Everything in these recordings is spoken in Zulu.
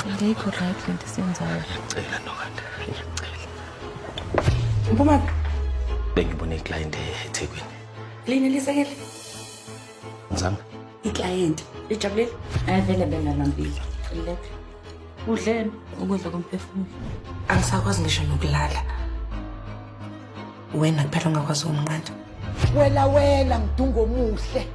Ayikho right lento esiyenzayo. Ngicela nokanda. Ngicela. Mpuma Bengibone iclient eThekwini. lini lisekele Ngizama. iclient lijabulile ayivele bengalambile lethe udleni Ukudla komphefumulo. angisakwazi ngisho nokulala wena kuphela ungakwazi ukunqanda wela ngidunga omuhle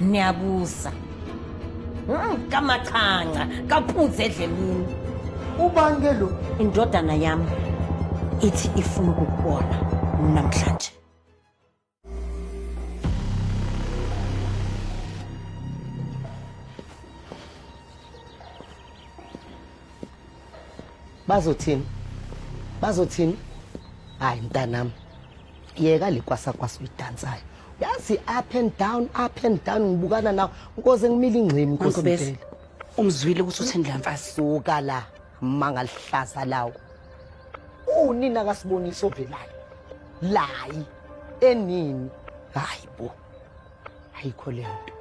Niyabusa. Kamachanga, kaphuze edlemini. ubange lo Indodana yami ithi ifuna ukubona namhlanje. bazothini hayi mntanami yeka likwasa uyidansayo yazi up and down ngibukana nawe nkoze ngimile ingcimi nkosi Nkosibese umzwile ukuthi utheni mfazi suka la mangalihlaza lawo unina kasibonisa ovelayo layi enini hayibo ayikho le nto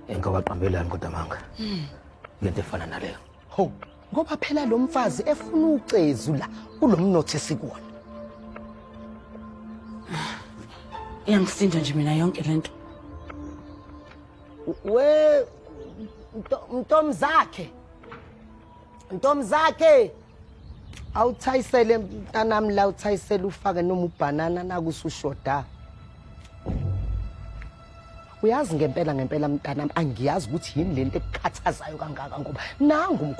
Engawaqambelani kodwa manga. Lento efana naleyo. ho ngoba phela lo mfazi efuna ucezu la kulomnotho esikuwona iyangisinda nje mina yonke lento we ntomzakhe awuthayisele mntanami la uthayisele ufake noma ubanana nakusushoda uyazi ngempela mntanami angiyazi ukuthi yini lento ekukhathazayo kangaka ngoba nangu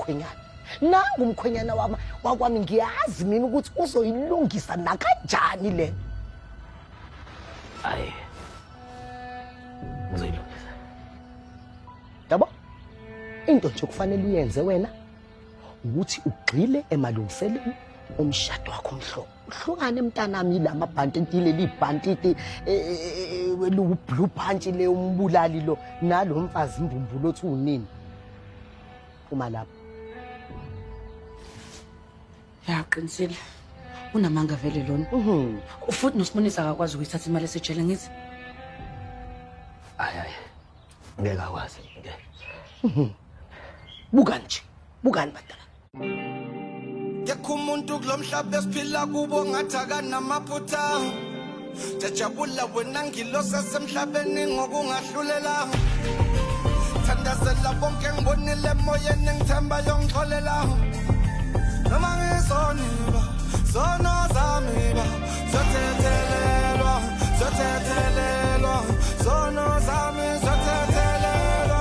umkhwenyana wakwami ngiyazi mina ukuthi uzoyilungisa nakanjani le Hayi. Ngizoyilungisa. yabo into nje kufanele uyenze wena ukuthi ugxile emalungiseleni umshado wakho omhlobo uhlukane mntanami lamabhantiti libhantiti blue punch le umbulali lo nalomfazi imbumbulo othi unini uma lapho yaqinisile unamanga vele lona futhi nosibonisa akakwazi ukuyithatha imali esejele ngithi Hayi. Ngeke akwazi ngeke. bukani bantwana Yekho umuntu kulomhlaba esiphila kubo ngathi akanamaphutha jajabula wena ngilosa semhlabeni ngokungahlulela thandazela bonke ngibonile emoyeni ngithemba yongixolela noma ngisoniba sono zami ba zothethelelwa sono zami zothethelelwa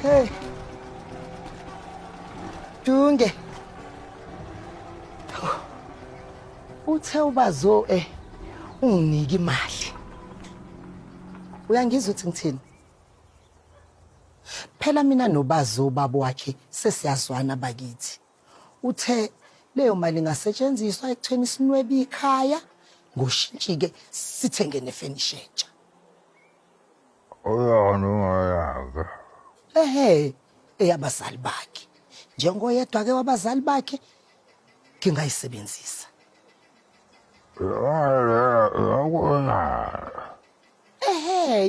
hey Dunge uthe ubazo unginike imali uyangizwa uthi ngithini phela mina nobazo babo wakhe sesiyazwana bakithi uthe leyo mali ingasetshenziswa ekutheni sinwebe ikhaya ngoshintshike sithenge nefurniture Uyangaka. eyabazali bakhe njengoyedwa ke wabazali bakhe ngingayisebenzisa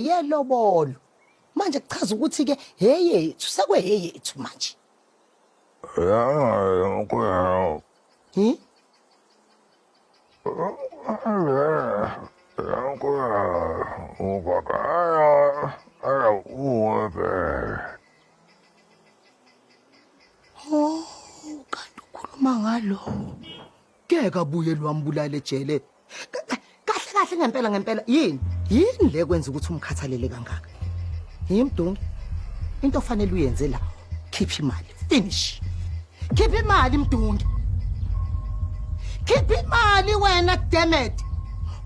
yelobolo manje kuchaza ukuthi ke heyethu sekweheyethu manje kanti ukhuluma ngalo keke abuye lwambulala ejele kahle ngempela yini le kwenza ukuthi umkhathalele kangaka yimdungi into ofanele uyenze la khipha imali finish khipha imali mdungi khipha imali wena dammit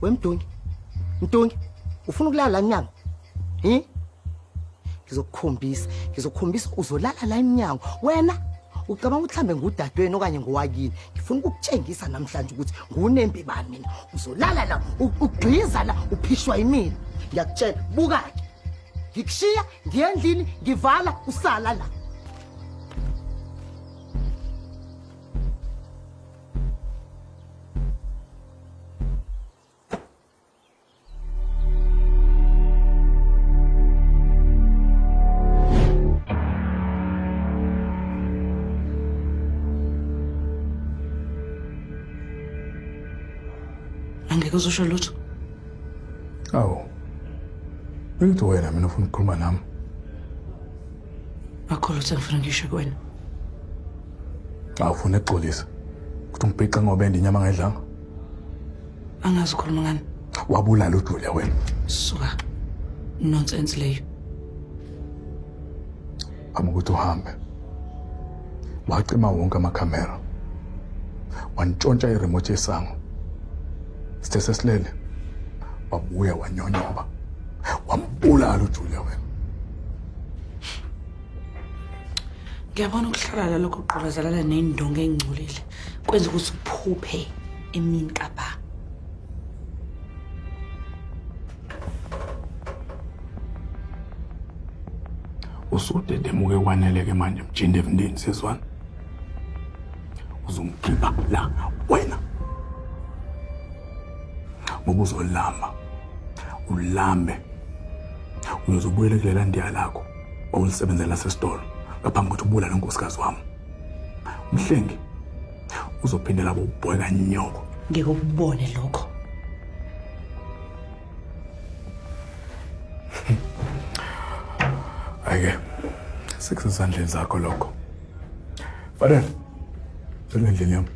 wemdungi ufuna ukulala la eminyango ngizokukhombisa uzolala la eminyango wena ucabanga ukuthi mhlambe ngudadweni okanye ngowakini ngifuna ukukutshengisa namhlanje ukuthi ngunempi bani mina uzolala la ugqiza la uphishwa yimina ngiyakutshela buka-ke ngikushiya ngiyendlini ngivala usala la Angeke uzosho lutho. Awu. Bengithi wena mina ufuna ukukhuluma nami. Akho lutho engifuna ngisho kuwena. Awufuna ukuxolisa. Kuthi ngibhiqa ngoba endinyama ngedlanga. Angazi ukhuluma ngani. Wabulala uJulia wena. Suka. Nonsense leyo. Ukuthi uhambe. Wacima wonke amakhamera. Wantshontsha iremote yesango. Sithe sesilele. Wabuya wanyonyoba. Wambulala uJulia wena. Ngiyabona ukuhlala lokho kuqhubezela nendonga engcolile. Kwenza ukuthi uphuphe emini kapha. Usudedemuke kwaneleke manje mjinde evindini sizwana. Uzumkhipha la wena. Ngoba uzolamba. Ulambe. Uyozubuyela kulela ndiya lakho. Owulisebenzela sesitolo ngaphambi kokuthi ubulala unkosikazi wami. Mhlengi uzophindela ubhoy kanyoko. Ngeke ukubone lokho. Ake. Sekusezandleni zakho lokho. Fadela. Selendlini yami.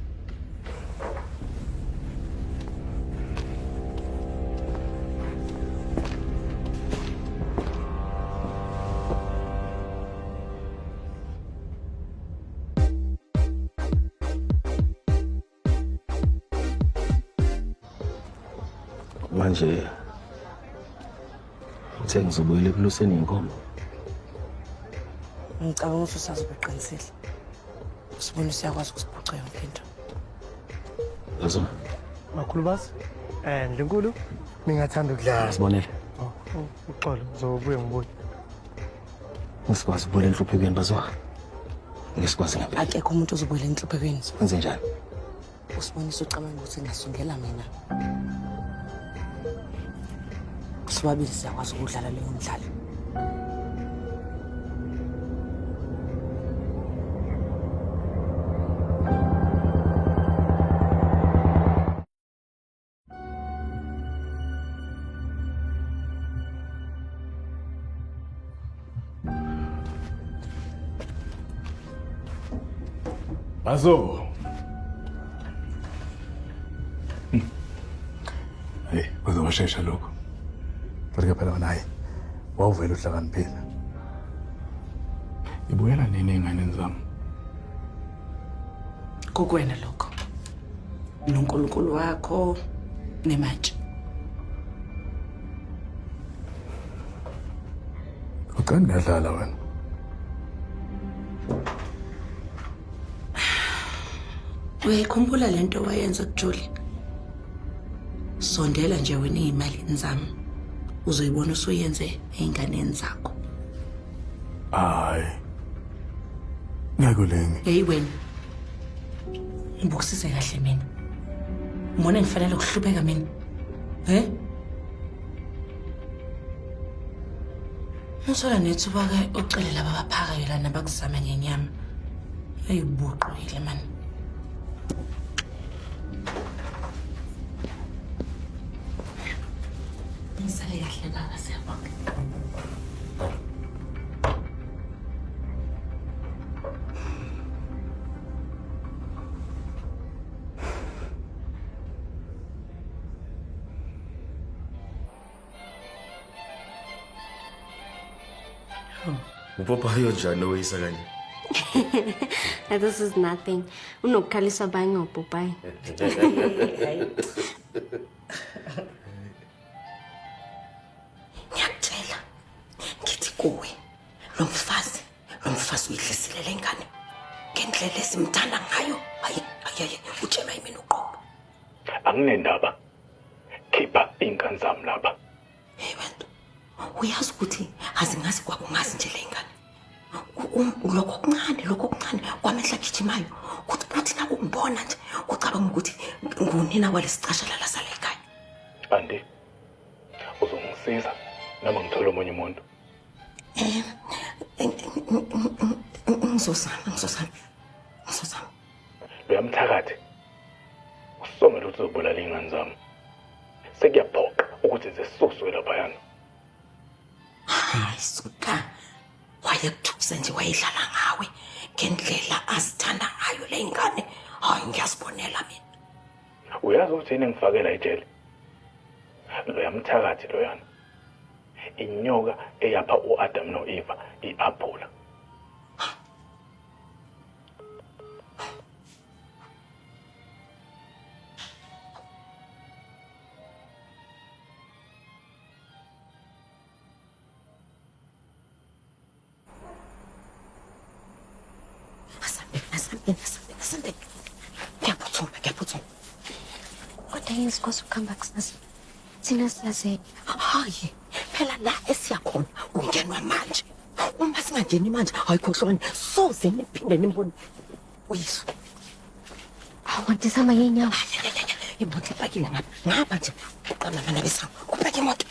Manje uthe ngizobuyela ekuluseni inkomo. Ngicabanga ukuthi usazobeqinisile. Usibone siyakwazi ukusiphuca yonke into. Yazo. Makhulu basi. Ndlenkulu mingathanda ukudlala. Sibonele. Uxolo uzobuye ngibuye. Ngisikwazi ukubuyela enhluphekweni bazwa. Ngisikwazi ngempela. Akekho umuntu ozobuyela enhluphekweni. Wenze njani? Usibonisa ucabanga ukuthi ngasungela mina. Sobabili siyakwazi ukudlala leyo mdlalo. Bazo. Hey, uzowashesha lokho. Kodwa phela naye wawuvela uhlakaniphile. Ibuyela nini ingane zami? Kokwena lokho. NoNkulunkulu wakho nematshe. Uqanda ngadlala wena. Uyayikhumbula lento wayenza kuJulie? Sondela nje wena imali zami. Uzoyibona usuyenze einganeni zakho. Hayi. Ngakulengi. Hey wena. Ngibukisise kahle mina. Ngibona ngifanele ukuhlupheka mina. Musola nethu baka ucelela babaphaka yela nabakuzama ngenyama. Ayibuqile man. Nisale kahle baba siyabonga. Upopayo njani oyisa kanje? This is nothing. Unokukhalisa abanye ngopopayi. Ngiyakutshela. Ngithi kuwe lo mfazi uyihlisile lengane. ngendlela esimthanda ngayo. Hayi utshela yimina uqobo. Anginendaba. Khipha ingane zami lapha. Hey bantu. Uyazi ukuthi azingazi kwakungazi nje lengane. Lokho kuncane kwamehla gijimayo. Kuthi na ukubona nje ucabanga ukuthi ngunina walesicashala la sala ekhaya. Andi. Uzongisiza noma ngithola omunye umuntu. Ngizozama. Lo yamthakathi. Usomela ukuthi uzobulala ingane zami. Sekuyaphoqa ukuthi zesuswe lapha yana. Hayi suka. Wayekuthusa nje wayedlala ngawe ngendlela asithanda ngayo le ngane. Hayi ngiyasibonela mina. Uyazi ukuthi yini ngifakela ejele? Lo yamthakathi lo yana. Inyoka eyapha uAdam noEva iapula. Asante. Ngiyaphuthuma. Kodwa yini sikwazi ukuhamba kusasa? Thina siyaze. Hayi, phela la esiyakhona ungenwa manje. Uma singangeni manje, hayi khohlwane, soze niphinde nimbone. Uyiswa. Awanti sama yenyawo. Imoto ipakile ngapha nje. Uqala mana besango. Upake imoto.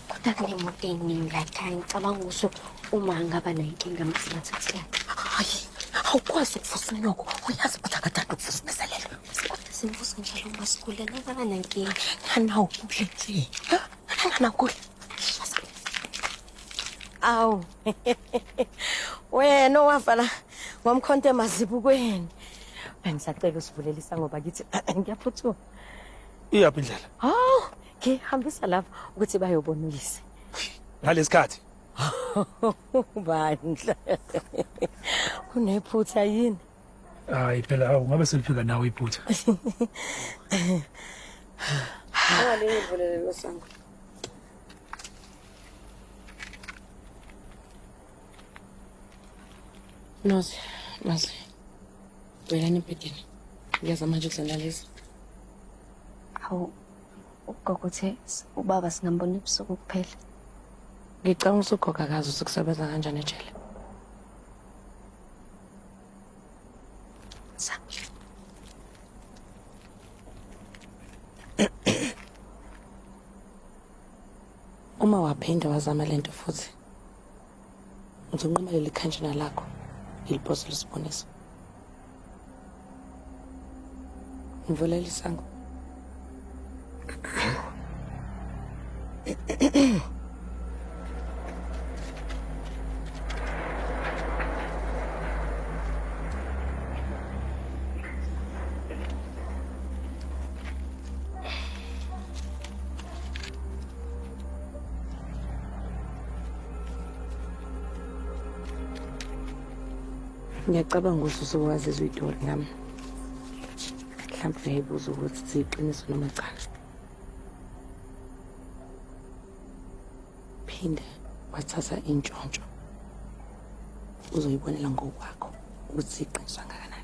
Kodwa kunemoto eningi la ekhaya. Ngicabanga ukuthi uma ngaba nenkinga masingathathela. Hayi, awukwazi ukuvusa inyoko. Uyazi ukuthi akathanda ukuvusa meselelo. Kodwa simvusa njalo uma sikhule ngaba nenkinga. Nganawo kuhle nje. Nganawo kuhle. Awu. Wena wavala ngomkhonto mazibukweni. Bengisacela usivulelisa ngoba kithi ngiyaphuthuma. Iyaphi indlela? Hawu, ngihambisa lapha ukuthi bayobona uyise. Ngalesikhathi. Bandla. Kunephutha yini? Hayi phela awu ngabe selifika nawe iphutha. Ngale ngivulele lo sango. Mazi. Welani bedeni. Ngiyaza manje ukuzenalisa. Awu ukokuthe ubaba singambona ebusuku kuphela. Ngicabanga usugoga kazi ukusebenza kanjani ejele. Sami. Uma waphinda wazama lento futhi. Ngizonqama leli khanjana lakho. Yiliphosa lesiboniso. Ngivulele isango. Ngiyacabanga ukuthi uzokwazi izwitori ngami. Mhlawumbe uyayibuza ukuthi siyiqiniso noma cha. Phinde wathatha intshontsho. Uzoyibonela ngokwakho ukuthi siyiqiniswa kangakanani.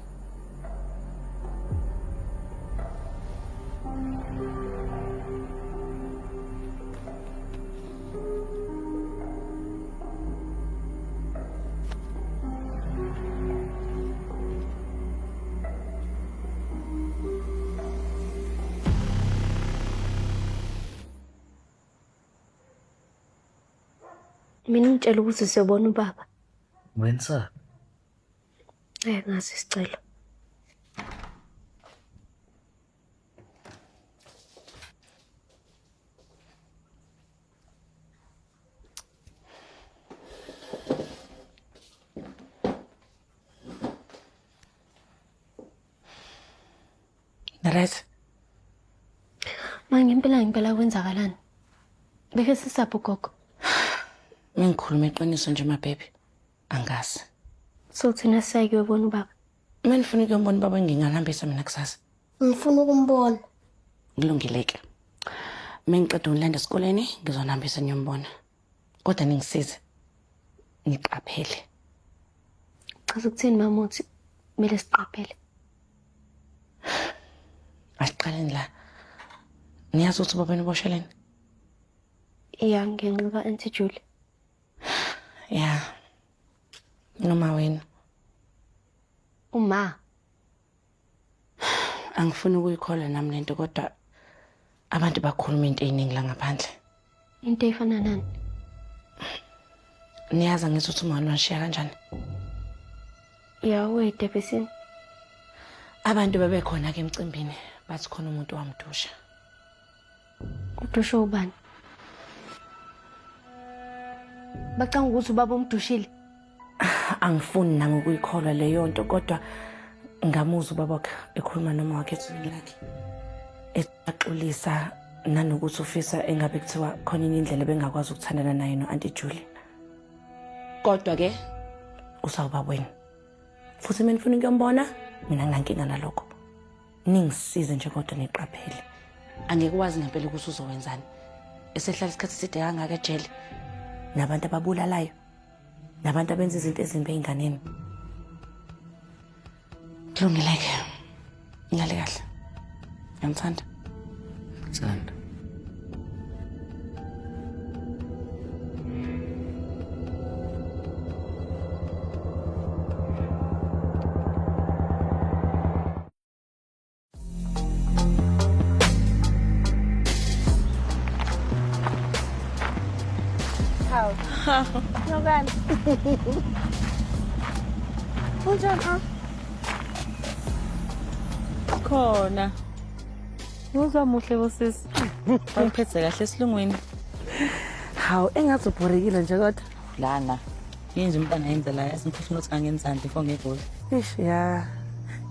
Mina ngitshela ukuthi siyobona ubaba. Wenza? Ngazi isicelo. Right. Ngempela kwenzakalani? Beke sisapho gogo. Ngikhuluma iqiniso nje mabhebi. Angazi. So thina sayiyobona ubaba. Mina ngifuna ukuyombona ubaba ngingahambisa mina kusasa. Ngifuna ukumbona. Ngilungileke. Mengiqeda ukulanda esikoleni ngizonambisa niyombona. Kodwa ningisize. Niqaphele. Chaza ukuthini mama uthi kumele siqaphele. Asiqaleni la. Niyazi ukuthi ubaba enibosheleni? Ya ngenxa ka-Auntie Julie. Ya. Noma wena. Uma Angifuni ukuyikholwa nami lento kodwa abantu bakhuluma into eziningi la ngaphandle. into efana nani? Niyazi ngithi uthi umama washiya kanjani? Ya wait ebesini. Abantu bebekhona ke emcimbini bathi khona umuntu wamdusha. Udusha ubani? Bacanga ukuthi ubaba umdushile. Angifuni nami ukuyikholwa leyo nto kodwa ngamuzwa ubaba wakhe ekhuluma noma wakhe ethini lakhe. Exolisa nanokuthi ufisa engabe kuthiwa khona indlela bengakwazi ukuthandana naye no-Auntie Julie. Kodwa ke usawuba wena. Futhi mina ngifuna ukuyombona, mina nginankinga nalokho. Ningisize nje kodwa niqaphele. Angeke wazi ngempela ukuthi uzowenzani. Esehlala isikhathi eside kangaka ejele. Nabantu ababulalayo. Nabantu abenza izinto ezimbi einganeni. Kulungileke. Ngilale kahle. Ngiyamthanda. Ngithanda. Nogani. Unjani? Khona. Uzwa muhle bosisi. Ungiphethe kahle esilungwini. Hawu engathi ubhorekile nje kodwa. Lana. Yini nje umntana yenzela yazi ngifuna ukuthi angenzani before ngegoli. Ish ya.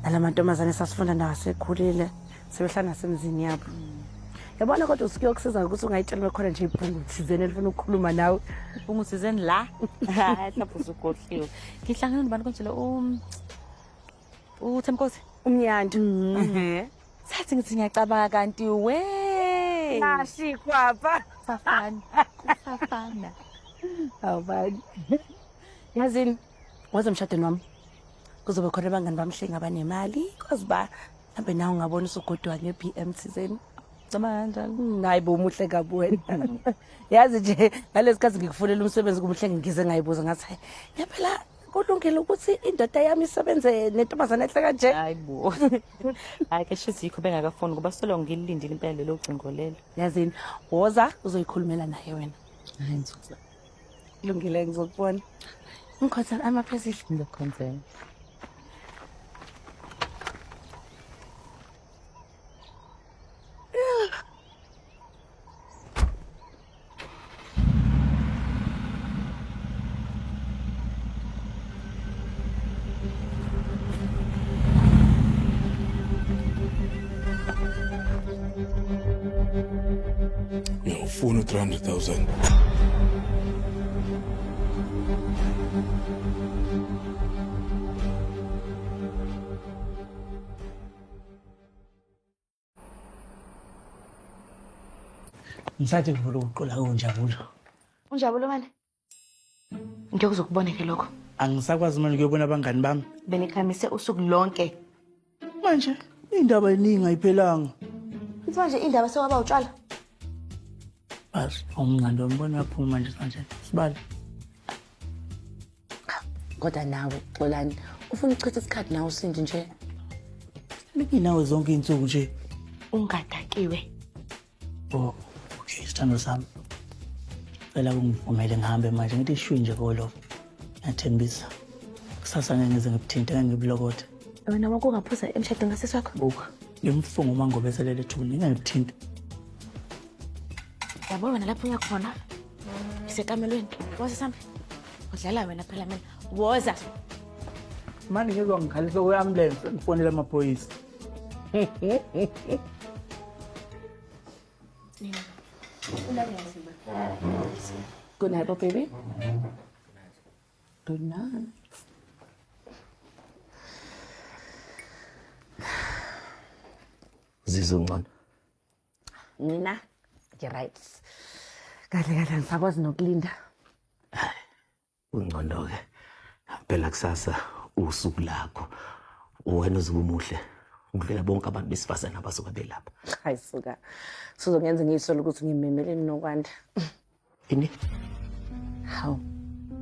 Nalamantombazane sasifunda nawo sekhulile. Sebehlala nasemzini yabo. Yabona kodwa usikuyokusiza ukuthi ungayitshela bekhona nje ibhungu thizeni elifuna ukukhuluma nawe. Ibhungu thizeni la. Hayi lapho usugodliwe. Ngihlangana nobani konjela uThemkosi Umnyandi. Sathi ngithi ngiyacabanga kanti we. Nashi kwapha. Safana. Awubani. Yazini waze emshadweni wami. Kuzobe khona abangani bamhlenga abanemali. Koziba mbe nawe ungabona usugodwa ngeBM thizeni. Zama kanjani? Hayi bo umuhle kabi wena. Yazi nje ngalesikhathi ngikufunela umsebenzi kumhlenge ngize ngayibuza ngathi yaphela kulungile ukuthi indoda yami isebenze nentombazana ehle kanje. Hayibo. Hayi ke shizikho bengakafuni kuba solo ngilindile impela lelo ucingo lelo. Yazini woza uzoyikhulumela naye wena. Hayi ngizokuzwa. Kulungile ngizokubona. Ngikhotha amaphezulu Ngizokhonzela. Uyawufuna u-300,000. Ngisathi ngivula ukuqola kunjabulo. Unjabulo manje? Ngiyokuzokuboneke lokho. Angisakwazi manje ukuyobona abangani bami. Benikhamise usuku lonke. Manje indaba eningi ayiphelanga. Futhi manje indaba sewaba utshwala. Basi umncane wombona yaphuma manje kanje. Sibali. Kodwa nawe Xolani ufuna ukuchitha isikhathi nawe usindi nje. Nginawe zonke izinsuku nje. Ungadakiwe. Oh, okay, sithando sami. Phela ungivumele ngihambe manje ngithi shwi nje kolo. Ngiyathembisa. Kusasa ngeke ngize ngibuthinta ngibulokothe. Wena wakungaphuza emshadweni ngaseswakho. Buka. Ngimfunga uma ngobeselele thuni ngingangithinta. Yabo wena lapho uyakhona. Isekamelweni. Woza sambe. Udlala wena phela mina. Woza. Manje ngizwa ngikhalisa kwe-ambulance ngifonela amaphoyisa. Good night, baby. Good night. Zizwe ngcono. Mina right. Kahle ngisakwazi nokulinda. Ungcono ke. Phela kusasa usuku lakho. wena uzoba umuhle ukudlela bonke abantu besifazane abasuka belapha. Hayi suka. Sizongenza ngiyisola ukuthi ngimemeleni nokwanda. Ini? Hawu.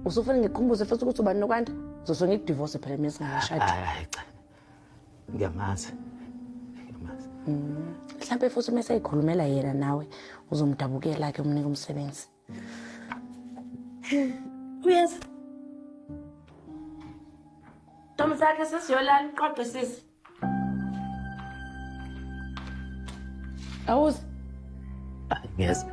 Usufuna ngikhumbuze futhi ukuthi ubani nokwanda? Uzosho ngikudivorce phela mina singashadi. Hayi cha. Ngiyamazi. Mhlawumbe futhi uma seyikhulumela yena nawe uzomdabukela ke umnika umsebenzi. Uyenza. Tom sakhe sesiyolala iqoqe sisi. Awuzi. Yes.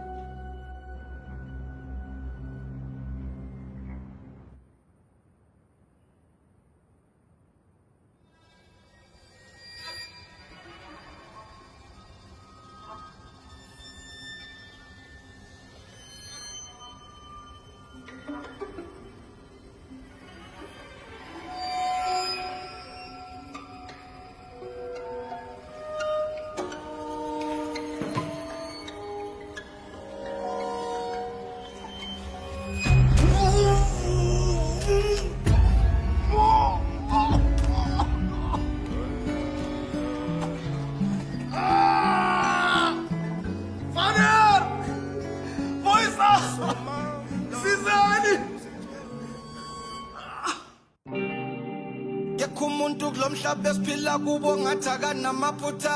Umuntu kulomhlaba esiphila kubo ngathi akanamaphutha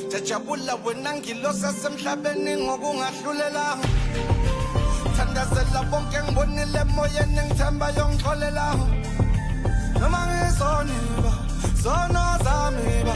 jajabula wena ngilosa semhlabeni ngokungahlulela thandazela bonke ngibonile emoyeni ngithemba yongixolela noma ngisoniba zono zami ba